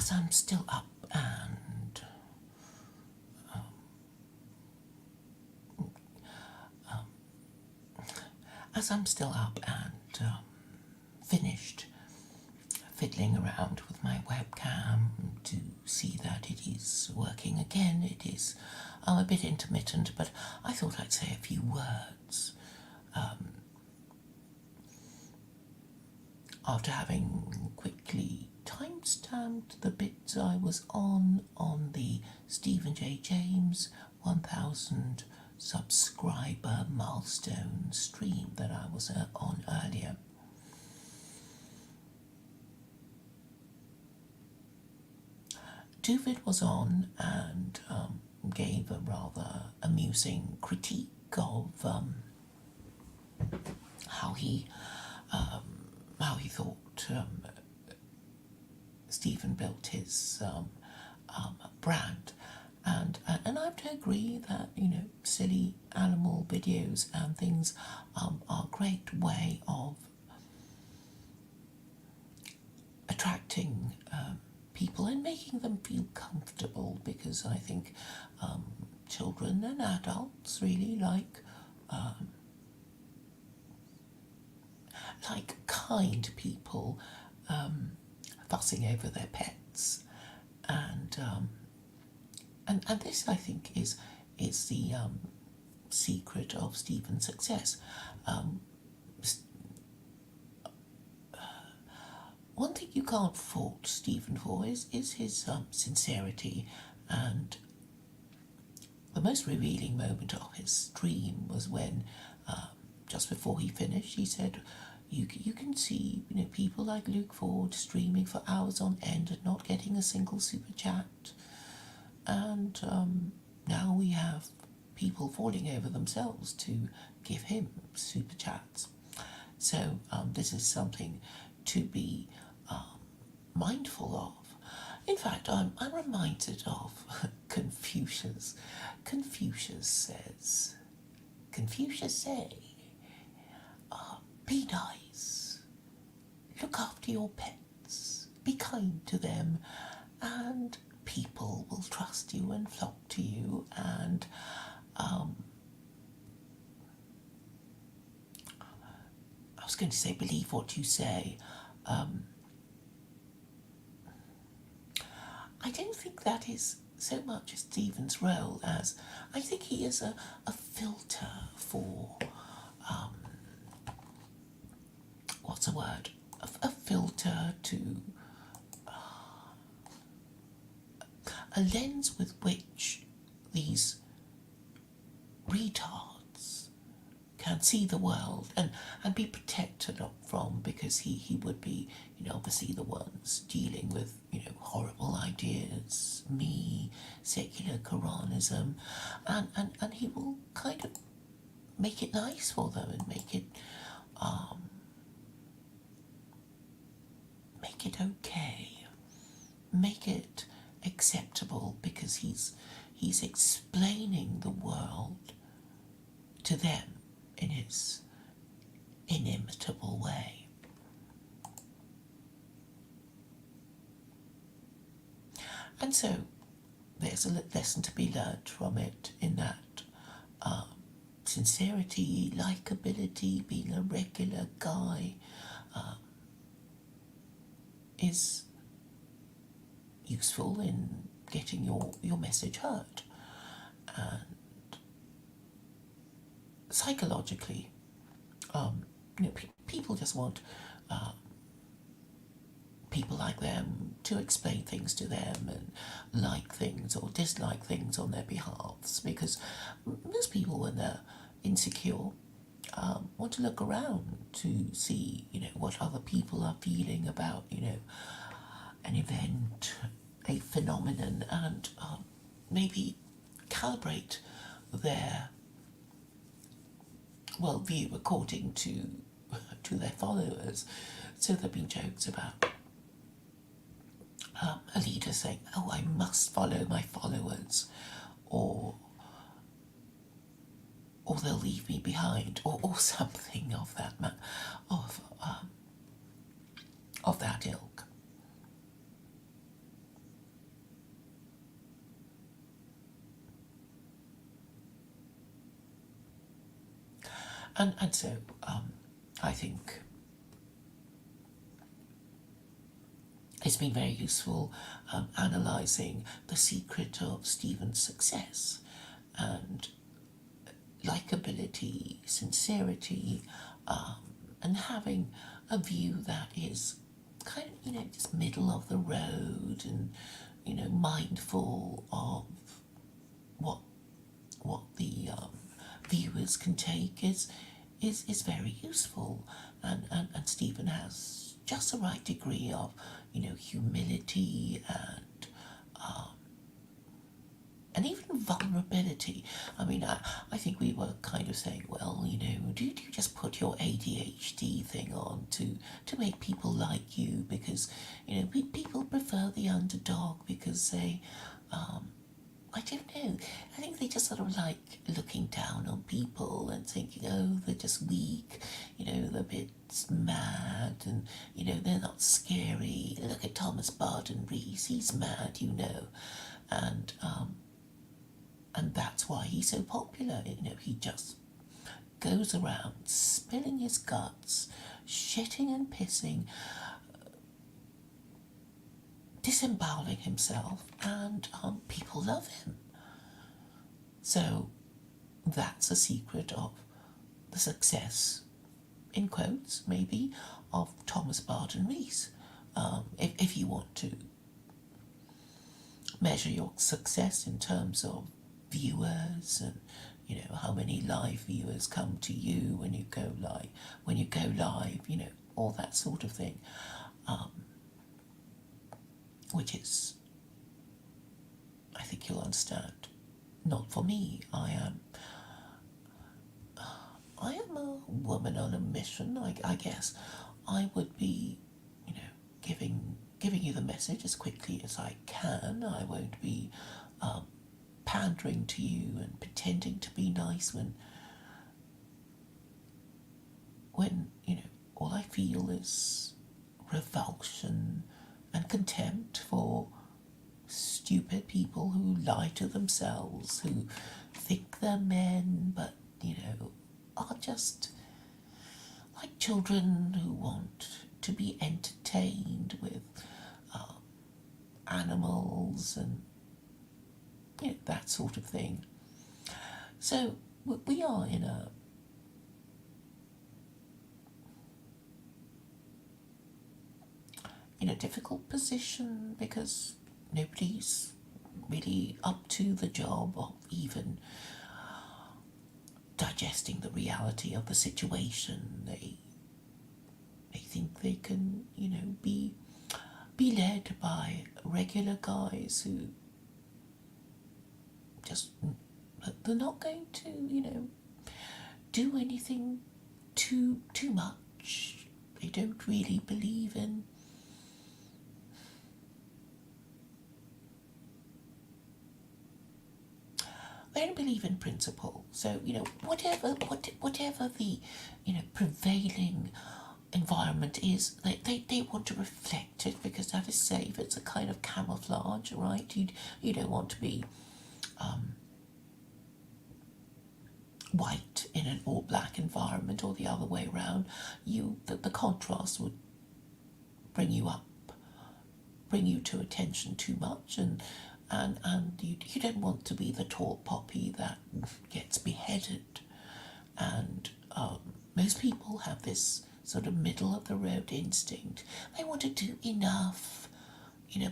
as I'm still up and finished fiddling around with my webcam to see that it is working again. It is a bit intermittent, but I thought I'd say a few words after having quickly time-stamped the bits I was on the Stephen J. James 1000 subscriber milestone stream that I was on earlier. David was on and gave a rather amusing critique of how he thought Stephen built his brand, and I have to agree that silly animal videos and things are a great way of attracting people and making them feel comfortable, because I think children and adults really like kind people fussing over their pets, and this I think is the secret of Stephen's success. One thing you can't fault Stephen for is his sincerity, and the most revealing moment of his stream was when, just before he finished, he said, you can see people like Luke Ford streaming for hours on end and not getting a single super chat, and now we have people falling over themselves to give him super chats. So this is something to be mindful of. In fact, I'm reminded of Confucius. Confucius say, be nice, look after your pets, be kind to them, and people will trust you and flock to you, and I was going to say believe what you say. I don't think that is so much Stephen's role as I think he is a filter for, what's a word? A filter to a lens with which these retards can see the world and be protected from, because he would be, obviously the ones dealing with, horrible ideas, me, secular Quranism, and he will kind of make it nice for them and make it okay, make it acceptable, because he's explaining the world to them in his inimitable way. And so there's a lesson to be learned from it, in that sincerity, likability, being a regular guy is useful in getting your message heard. And psychologically, people just want people like them to explain things to them and like things or dislike things on their behalves, because most people, when they're insecure, want to look around to see, what other people are feeling about, an event, a phenomenon, and maybe calibrate their worldview according to their followers. So there've been jokes about a leader saying, "Oh, I must follow my followers," or they'll leave me behind, or something of that of that ilk. and so I think it's been very useful analysing the secret of Stephen's success and likability, sincerity, and having a view that is kind of, just middle of the road and, mindful of what the viewers can take is very useful. And Stephen has just the right degree of, humility and even vulnerability. I mean, I think we were kind of saying, well, do you just put your ADHD thing on to make people like you because, people prefer the underdog because they, I don't know, I think they just sort of like looking down on people and thinking, oh, they're just weak, they're a bit mad and, they're not scary. Look at Thomas Barton Rees, he's mad, and that's why he's so popular. He just goes around spilling his guts, shitting and pissing, disemboweling himself, and people love him. So that's a secret of the success, in quotes maybe, of Thomas Barton Rees. If you want to measure your success in terms of viewers and how many live viewers come to you when you go live, all that sort of thing, which is, I think you'll understand, not for me. I am a woman on a mission. I guess I would be, giving you the message as quickly as I can. I won't be pandering to you and pretending to be nice when all I feel is revulsion and contempt for stupid people who lie to themselves, who think they're men but are just like children who want to be entertained with animals and that sort of thing. So we are in a difficult position because nobody's really up to the job of even digesting the reality of the situation. They think they can, be led by regular guys who just, they're not going to, do anything too much. They don't really believe in principle. So whatever the prevailing environment is, they want to reflect it because that is safe. It's a kind of camouflage, right? You don't want to be white in an all black environment or the other way around. The contrast would bring you to attention too much, and you don't want to be the tall poppy that gets beheaded. And most people have this sort of middle of the road instinct. They want to do enough,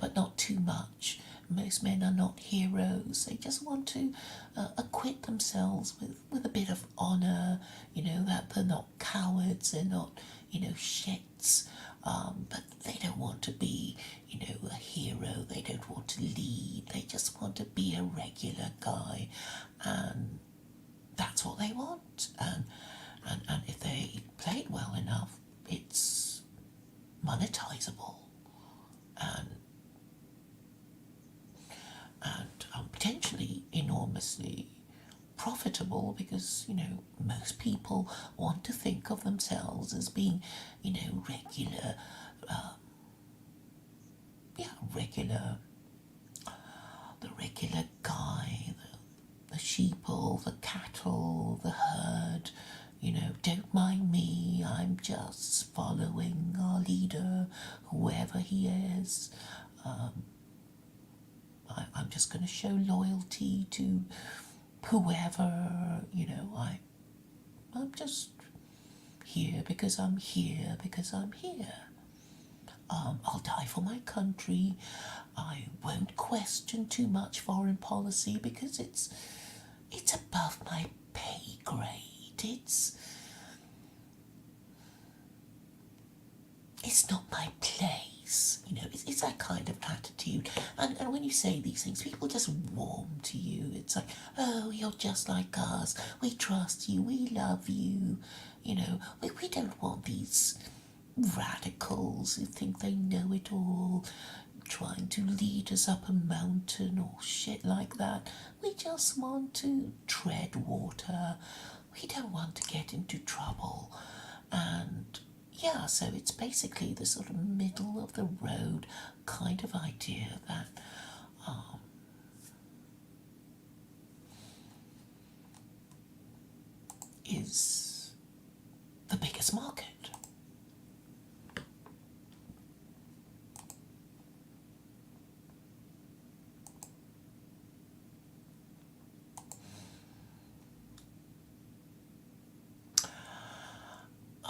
but not too much. Most men are not heroes. They just want to acquit themselves with a bit of honour, that they're not cowards, they're not, shits. But they don't want to be, a hero. They don't want to lead. They just want to be a regular guy. And that's what they want. And if they play it well enough, it's monetizable. And potentially enormously profitable because, most people want to think of themselves as being, regular, the regular guy, the sheeple, the cattle, the herd, don't mind me, I'm just following our leader, whoever he is. I'm just going to show loyalty to whoever, I'm just here because I'm here because I'm here. I'll die for my country. I won't question too much foreign policy because it's above my pay grade. It's not my place. It's that kind of attitude. And when you say these things, people just warm to you. It's like, oh, you're just like us. We trust you. We love you. We don't want these radicals who think they know it all, trying to lead us up a mountain or shit like that. We just want to tread water. We don't want to get into trouble. And yeah, so it's basically the sort of middle of the road kind of idea that is the biggest market.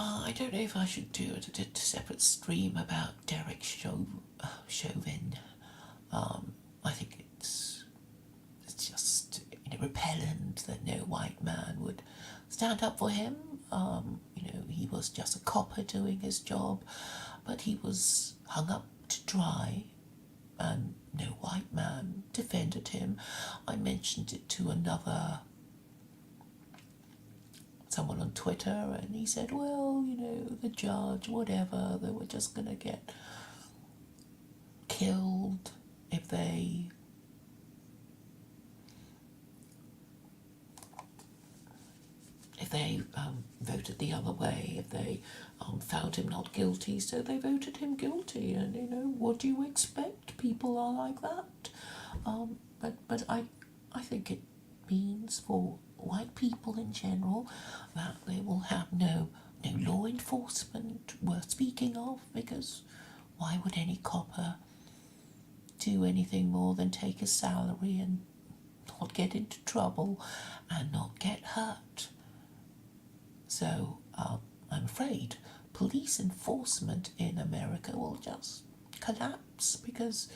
I don't know if I should do a separate stream about Derek Chauvin. I think it's just repellent that no white man would stand up for him. He was just a copper doing his job, but he was hung up to dry, and no white man defended him. I mentioned it to someone on Twitter, and he said, well, the judge, whatever, they were just going to get killed if they voted the other way, if they found him not guilty, so they voted him guilty. And what do you expect? People are like that. But I think it means for white people in general that they will have no law enforcement worth speaking of, because why would any copper do anything more than take a salary and not get into trouble and not get hurt? So I'm afraid police enforcement in America will just collapse, because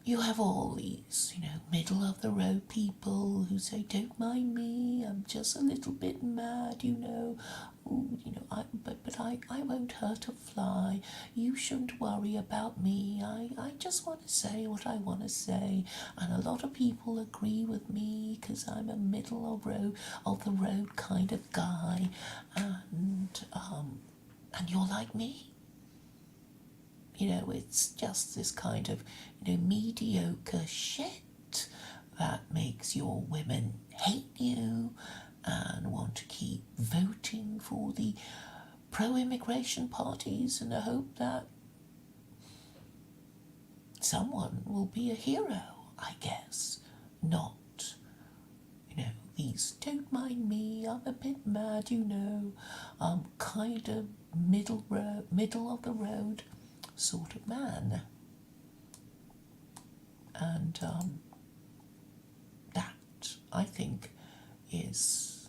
you have all these, middle of the road people who say, don't mind me, I'm just a little bit mad, but I won't hurt a fly. You shouldn't worry about me. I just want to say what I want to say. And a lot of people agree with me because I'm a middle of the road kind of guy. And you're like me. It's just this kind of, mediocre shit that makes your women hate you and want to keep voting for the pro-immigration parties in the hope that someone will be a hero, I guess. Not, these don't mind me, I'm a bit mad, I'm kind of middle of the road sort of man. And that, I think, is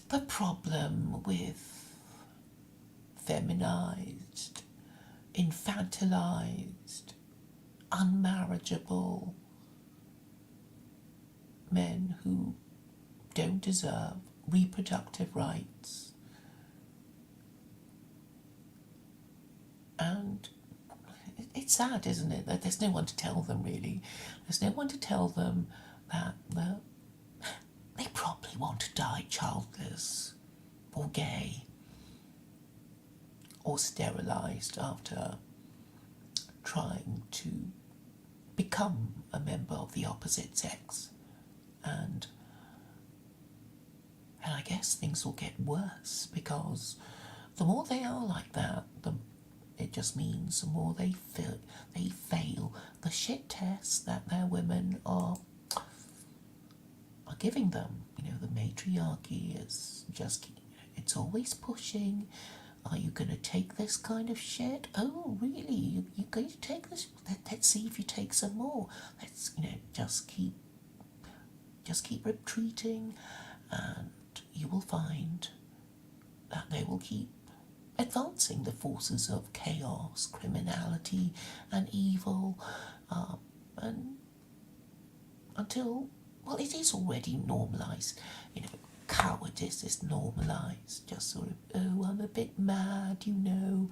the problem with feminized, infantilized, unmarriageable men who don't deserve reproductive rights. And it's sad, isn't it, that there's no one to tell them, really. There's no one to tell them that, well, they probably want to die childless or gay or sterilised after trying to become a member of the opposite sex. And I guess things will get worse, because the more they are like that, it just means the more they fail the shit tests that their women are giving them. matriarchy is just, it's always pushing. Are you going to take this kind of shit? Oh, really? You're going to take this? Let's see if you take some more. Let's, just keep retreating, and you will find that they will keep advancing the forces of chaos, criminality, and evil, and until, well, it is already normalised. Cowardice is normalised. Just sort of, oh, I'm a bit mad, don't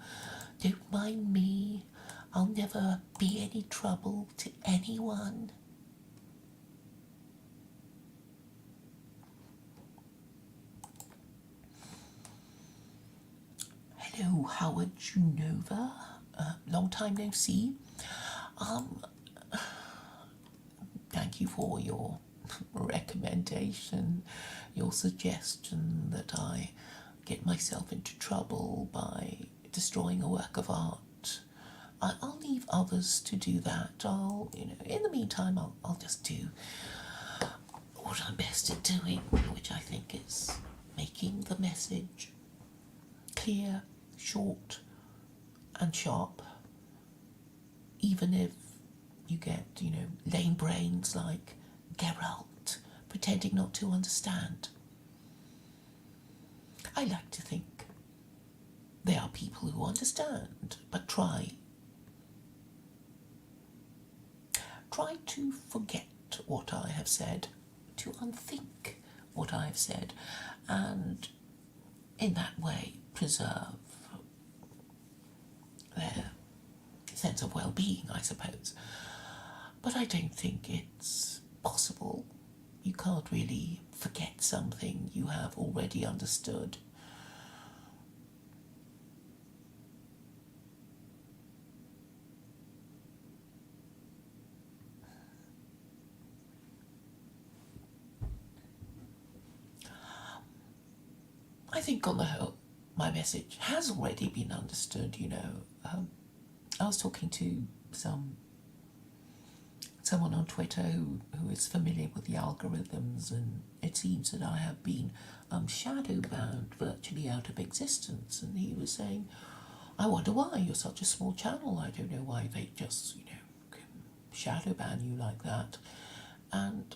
mind me. I'll never be any trouble to anyone. Hello, Howard Junova. Long time no see. Thank you for your recommendation, your suggestion that I get myself into trouble by destroying a work of art. I'll leave others to do that. In the meantime, I'll just do what I'm best at doing, which I think is making the message clear, short, and sharp. Even if you get, lame brains like Geralt pretending not to understand. I like to think there are people who understand, but try to forget what I have said, to unthink what I have said, and in that way preserve their sense of well-being, I suppose. But I don't think it's possible. You can't really forget something you have already understood. I think on the whole, my message has already been understood, I was talking to someone on Twitter who is familiar with the algorithms, and it seems that I have been shadow banned virtually out of existence. And he was saying, I wonder why you're such a small channel. I don't know why they just, shadow ban you like that. And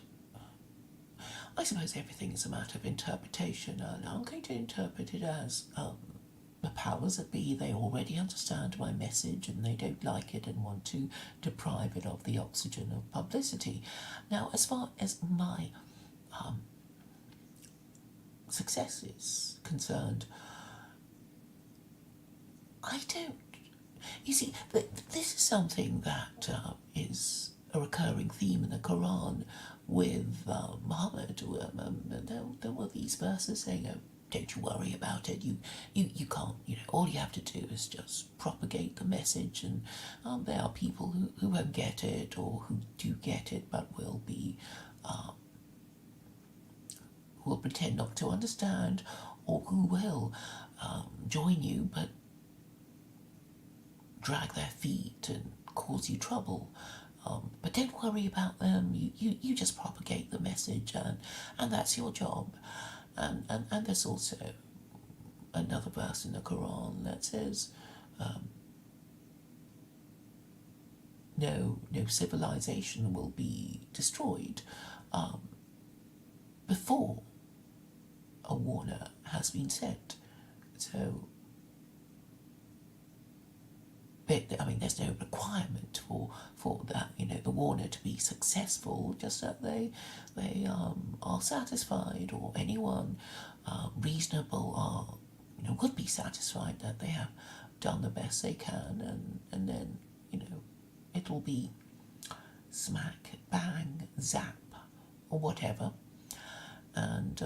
I suppose everything is a matter of interpretation, and I'm going to interpret it as the powers that be, they already understand my message and they don't like it and want to deprive it of the oxygen of publicity. Now, as far as my success is concerned, I don't. You see, this is something that is a recurring theme in the Quran with Muhammad. There were these verses saying, don't you worry about it. You can't. All you have to do is just propagate the message, and there are people who won't get it, or who do get it but will be who will pretend not to understand, or who will join you but drag their feet and cause you trouble. But don't worry about them. You just propagate the message, and that's your job. And there's also another verse in the Quran that says, no civilization will be destroyed before a warner has been sent. So, there's no requirement for that, the warner to be successful, just that they are satisfied, or anyone reasonable would be satisfied that they have done the best they can, and then, it'll be smack, bang, zap, or whatever, and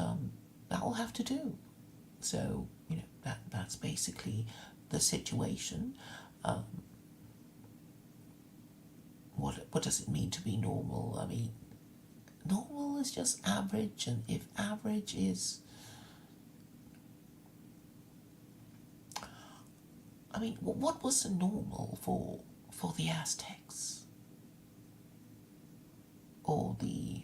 that will have to do. So, that's basically the situation. What does it mean to be normal? Normal is just average, and if average is... what was the normal for the Aztecs? Or the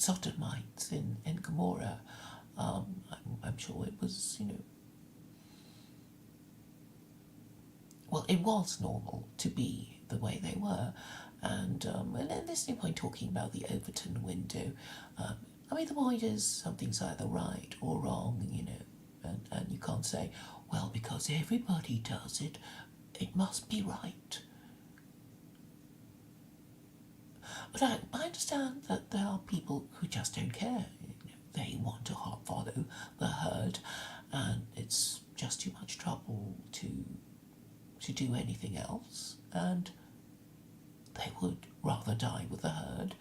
Sodomites in Gomorrah. I'm sure it was, well, it was normal to be the way they were. And then there's no point talking about the Overton window. I mean, the point is something's either right or wrong, and you can't say, well, because everybody does it, it must be right. But I understand that there are people who just don't care. They want to follow the herd, and it's just too much trouble to do anything else, and they would rather die with the herd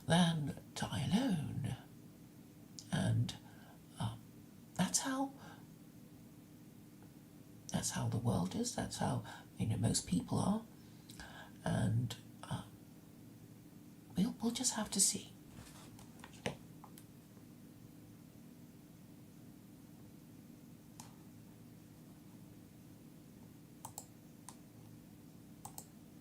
than die alone. And that's how the world is. That's how most people are, and we'll just have to see.